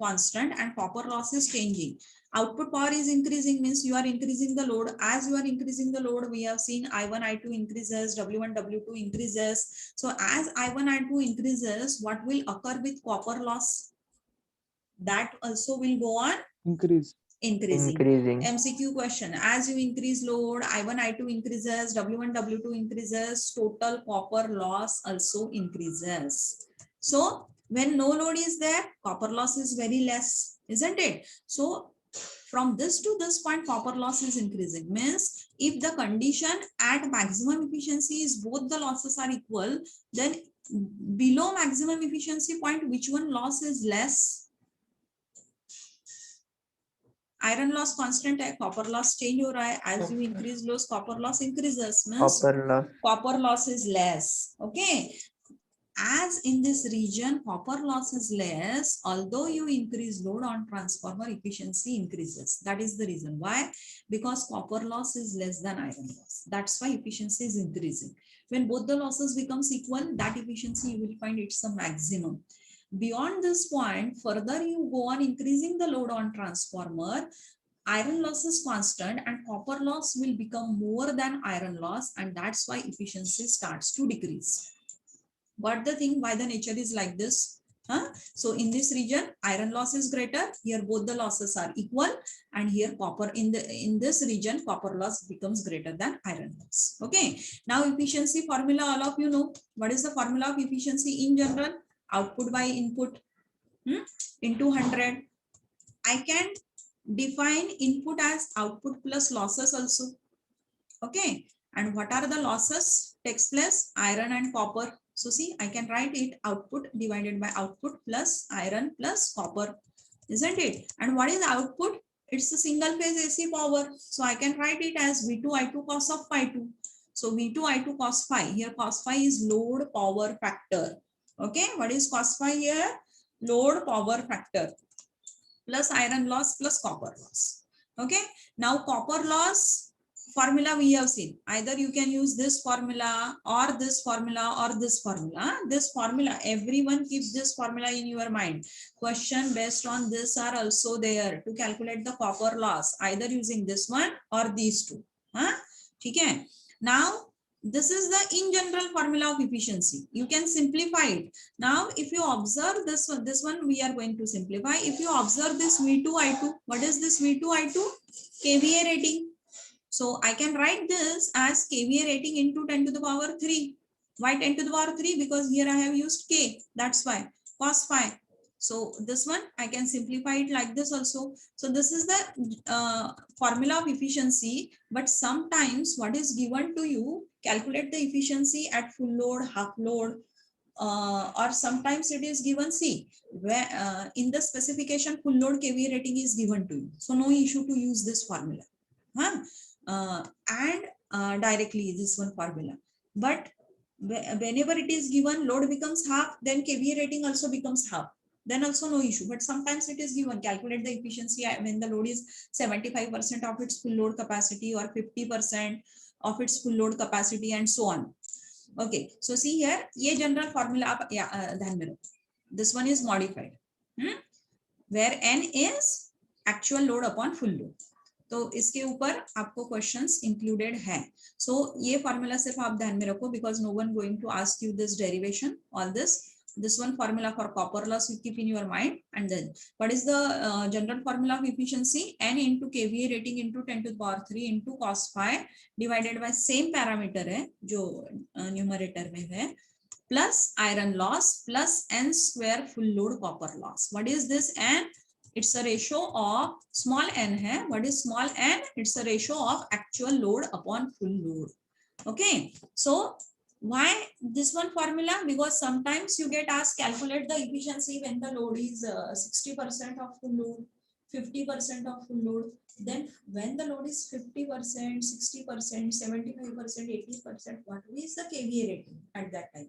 constant and copper loss is changing. Output power is increasing, means you are increasing the load. As you are increasing the load, we have seen I1, I2 increases, W1, W2 increases. So as I1, I2 increases, what will occur with copper loss? That also will go on increasing. MCQ question: as you increase load, I1, I2 increases, W1, W2 increases, total copper loss also increases. So when no load is there, copper loss is very less, isn't it? So from this to this point, copper loss is increasing. Means if the condition at maximum efficiency is both the losses are equal, then below maximum efficiency point, which one loss is less? Iron loss constant है, copper loss change हो रहा है. As you increase loss, copper loss increases. Means copper loss is less. Okay. As in this region, copper loss is less. Although you increase load on transformer, efficiency increases. That is the reason why. Because copper loss is less than iron loss. That's why efficiency is increasing. When both the losses becomes equal, that efficiency you will find it's a maximum. Beyond this point, further you go on increasing the load on transformer, iron loss is constant and copper loss will become more than iron loss, and that's why efficiency starts to decrease. What the thing, why the nature is like this? So in this region, iron loss is greater. Here both the losses are equal, and here copper in this region, copper loss becomes greater than iron loss. Okay. Now efficiency formula, all of you know. What is the formula of efficiency in general? Output by input into 100. I can define input as output plus losses also. Okay. And what are the losses? Takes place iron and copper. So see, I can write it output divided by output plus iron plus copper, isn't it? And what is output? It's a single phase AC power. So I can write it as V2 I2 cos of phi 2. So V2 I2 cos phi. Here cos phi is load power factor. Okay, what is cos phi here? Load power factor plus iron loss plus copper loss. Okay, now copper loss formula we have seen. Either you can use this formula or this formula or this formula. This formula, everyone keeps this formula in your mind. Question based on this are also there to calculate the copper loss, either using this one or these two. Okay. Now this is the in general formula of efficiency. You can simplify it. Now if you observe this one we are going to simplify. If you observe this V2I2, what is this V2I2? KVA rating. So I can write this as KVA rating into 10 to the power 3. Why 10 to the power 3? Because here I have used K. That's why. Cos phi. So this one I can simplify it like this also. So this is the formula of efficiency. But sometimes what is given to you, calculate the efficiency at full load, half load, or sometimes it is given, see, where in the specification full load KVA rating is given to you. So no issue to use this formula. And directly this one formula. But whenever it is given load becomes half, then KVA rating also becomes half. Then also no issue. But sometimes it is given, calculate the efficiency when the load is 75% of its full load capacity or 50% of its full load capacity and so on. Okay, so see here, ये general formula आप ध्यान में रखो. This one is modified, where n is actual load upon full load. तो इसके ऊपर आपको questions included है. सो ये फॉर्मूला सिर्फ आप ध्यान में रखो, because no one going to ask you this derivation all this one formula for copper loss you keep in your mind. And then what is the general formula of efficiency? N into KVA rating into 10 to the power 3 into cos phi divided by same parameter है जो numerator में है, plus iron loss plus n square full load copper loss. What is this n? It's a ratio of small n है. What is small n? It's a ratio of actual load upon full load. Okay, so why this one formula? Because sometimes you get asked calculate the efficiency when the load is 60% of full load, 50% of full load. Then when the load is 50%, 60%, 75%, 80%, what is the KVA rating at that time?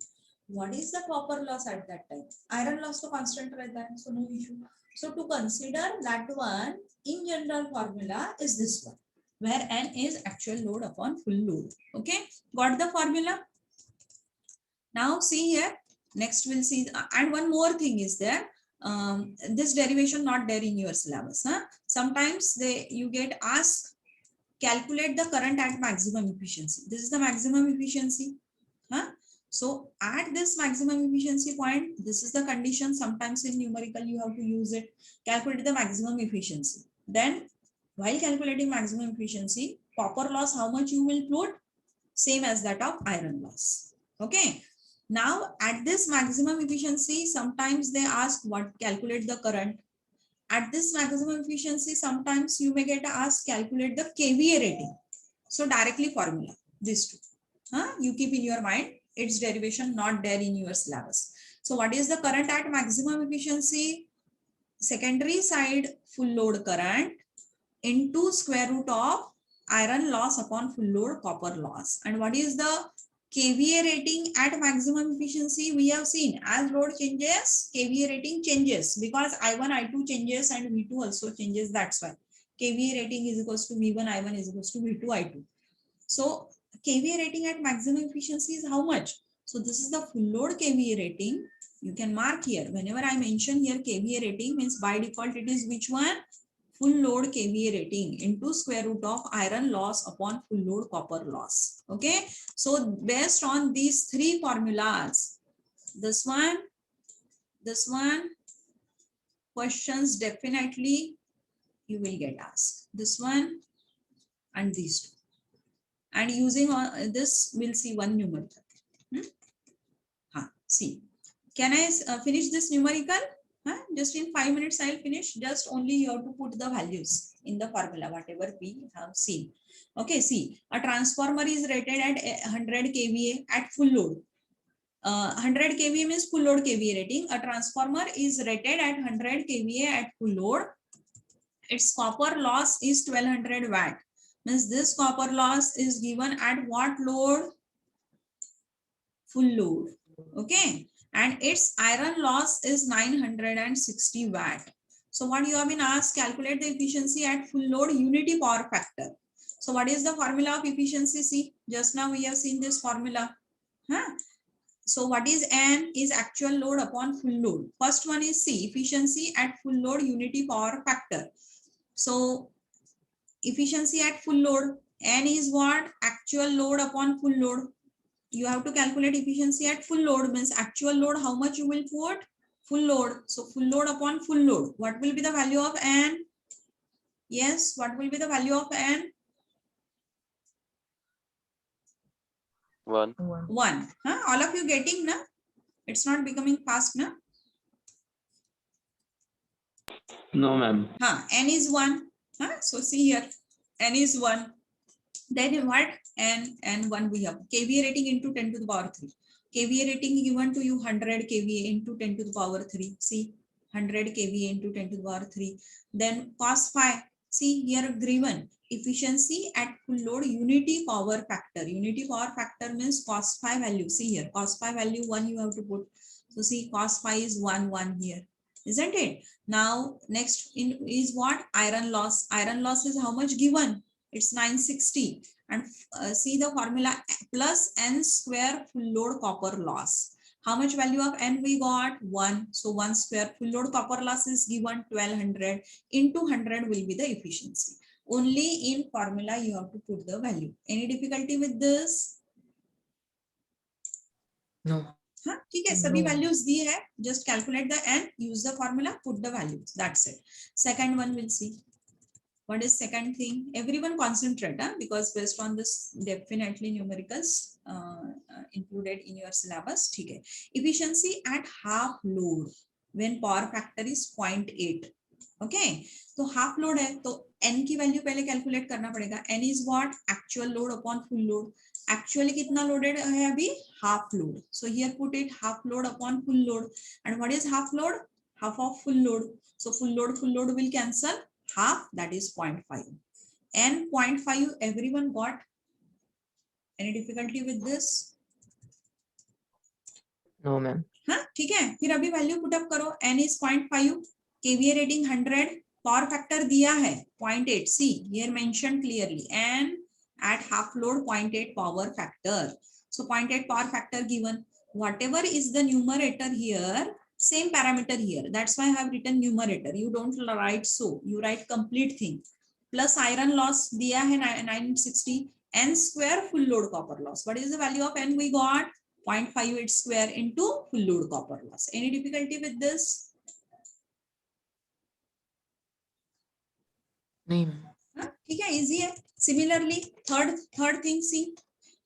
What is the copper loss at that time? Iron loss to constant रहता है, so no issue. So to consider that one, in general formula is this one, where n is actual load upon full load. Okay, got the formula? Now see here, next we'll see, and one more thing is there. This derivation not there in your syllabus. Sometimes you get asked calculate the current at maximum efficiency. This is the maximum efficiency. So at this maximum efficiency point, this is the condition. Sometimes in numerical you have to use it. Calculate the maximum efficiency. Then while calculating maximum efficiency, copper loss, how much you will plot? Same as that of iron loss. Okay. Now at this maximum efficiency, sometimes they ask what calculate the current. At this maximum efficiency, sometimes you may get asked calculate the KVA rating. So directly formula, these two. You keep in your mind, its derivation not there in your syllabus. So what is the current at maximum efficiency? Secondary side full load current into square root of iron loss upon full load copper loss. And what is the KVA rating at maximum efficiency? We have seen as load changes, KVA rating changes, because I1, I2 changes and V2 also changes. That's why KVA rating is equals to V1, I1 is equals to V2, I2. So KVA rating at maximum efficiency is how much? So this is the full load KVA rating. You can mark here. Whenever I mention here KVA rating, means by default it is which one? Full load KVA rating into square root of iron loss upon full load copper loss. Okay, so based on these three formulas, this one, questions definitely you will get asked. This one and these two. And using this, we'll see one numerical. See, can I finish this numerical? Just in 5 minutes I'll finish. Just only you have to put the values in the formula, whatever we have seen. Okay, see, a transformer is rated at 100 kVA at full load. 100 kVA means full load kVA rating. A transformer is rated at 100 kVA at full load. Its copper loss is 1200 watt. Means this copper loss is given at what load? Full load. Okay. And its iron loss is 960 watt. So what you have been asked, calculate the efficiency at full load unity power factor. So what is the formula of efficiency? See, just now we have seen this formula. So what is N is actual load upon full load. First one is C, efficiency at full load unity power factor. So efficiency at full load, N is what? Actual load upon full load. You have to calculate efficiency at full load, means actual load, how much you will put? Full load. So full load upon full load. What will be the value of N? Yes, what will be the value of N? 1. 1. All of you getting, na? It's not becoming fast, na? No, ma'am. N is 1. So see here, N is 1. Then what? N 1 we have. KVA rating into 10 to the power 3. KVA rating given to you 100 KVA into 10 to the power 3. See, 100 KVA into 10 to the power 3. Then cos phi. See here given efficiency at full load unity power factor. Unity power factor means cos phi value. See here, cos phi value 1 you have to put. So see, cos phi is 1 here. Isn't it? Now next is what? Iron loss. Iron loss is how much given? It's 960. And see the formula, plus N square full load copper loss. How much value of N we got? 1. So 1 square full load copper loss is given 1200 into 100 will be the efficiency. Only in formula you have to put the value. Any difficulty with this? No. ठीक है, सभी values दी है, just calculate the N, use the formula, put the values, that's it. Second one we'll see. What is second thing? Everyone concentrate, because based on this definitely numericals included in your syllabus. ठीक है. Efficiency at half load when power factor is 0.8. Okay, तो half load है तो N की value पहले calculate करना पड़ेगा. N is what? Actual load upon full load. Actually कितना loaded है अभी? Half load. So here put it half load upon full load. And what is half load? Half of full load. So full load will cancel. Half, that is 0.5. And 0.5 everyone got? Any difficulty with this? No, ma'am. ठीक है, फिर अभी value put up करो. N is 0.5, KVA rating 100, power factor दिया है 0.8. See here mentioned clearly, and at half load 0.8 power factor. So 0.8 power factor given. Whatever is the numerator here, same parameter here. That's why I have written numerator. You don't write so. You write complete thing. Plus iron loss दिया है 960. N square full load copper loss. What is the value of N we got? 0.58 square into full load copper loss. Any difficulty with this? नहीं. ठीक है, easy है. Similarly, third thing, see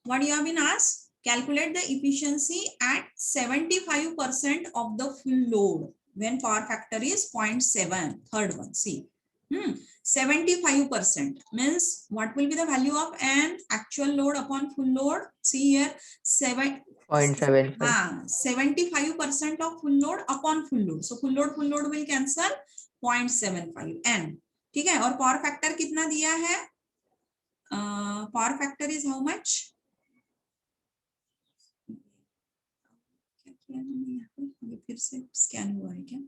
what you have been asked. Calculate the efficiency at 75% of the full load when power factor is 0.7. Third one, see. 75% means what will be the value of an actual load upon full load? See here, 0.75. 75% of full load upon full load. So full load will cancel 0.75 N. ठीक है, और power factor कितना दिया है? Power factor is how much? फिर से scan हुआ है क्या?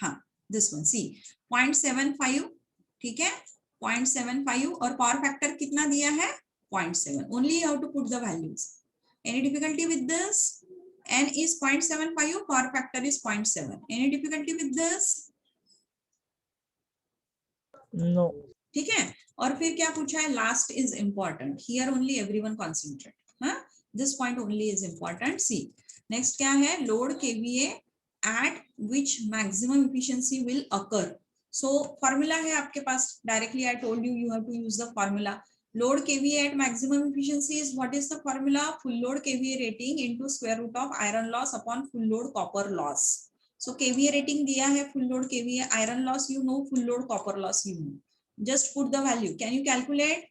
हाँ, this one, see 0.75. ठीक है, 0.75 और पावर फैक्टर कितना दिया है? 0.7. Only you have to put the values. Any difficulty with this? N is 0.75, power factor is 0.7. Any difficulty with this? No. ठीक है, और फिर क्या पूछा है? Last is important. Here only everyone concentrate. This point only is important. See, next क्या है? Load KVA at which maximum efficiency will occur. So formula है आपके पास. Directly I told you have to use the formula. Load KVA at maximum efficiency is what is the formula? Full load KVA rating into square root of iron loss upon full load copper loss. So KVA rating दिया है, full load KVA, iron loss you know, full load copper loss you know. Just put the value. Can you calculate?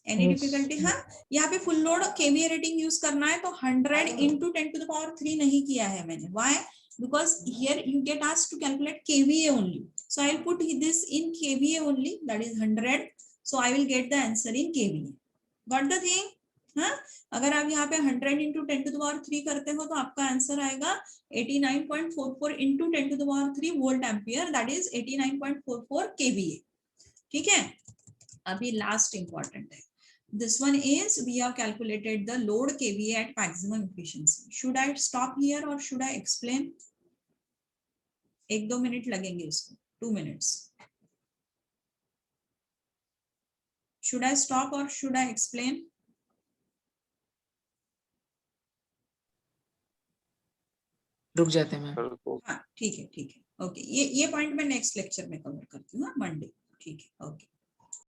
Any difficulty? हाँ, यहाँ पे full load KVA rating use करना है तो 100 into 10 to the power 3 नहीं किया है मैंने. Why? Because here you get asked to calculate KVA only. So I will put this in KVA only, that is 100. So I will get the answer in KVA. Got the thing? हाँ, अगर आप यहाँ पे 100 into 10⁻³ करते हो तो आपका answer आएगा 89.44 into 10⁻³ volt ampere, that is 89.44 KVA. ठीक है, अभी लास्ट इंपॉर्टेंट है, this one is we have calculated the load kVA at maximum efficiency. Should I stop here or should I explain? 1-2 minute लगेंगे इसको, 2 minutes. Should I stop or should I explain? रुक जाते हैं ma'am. करो। हाँ ठीक है, ओके, ये पॉइंट मैं नेक्स्ट लेक्चर में कवर करती हूँ, मंडे। ठीक है, ओके।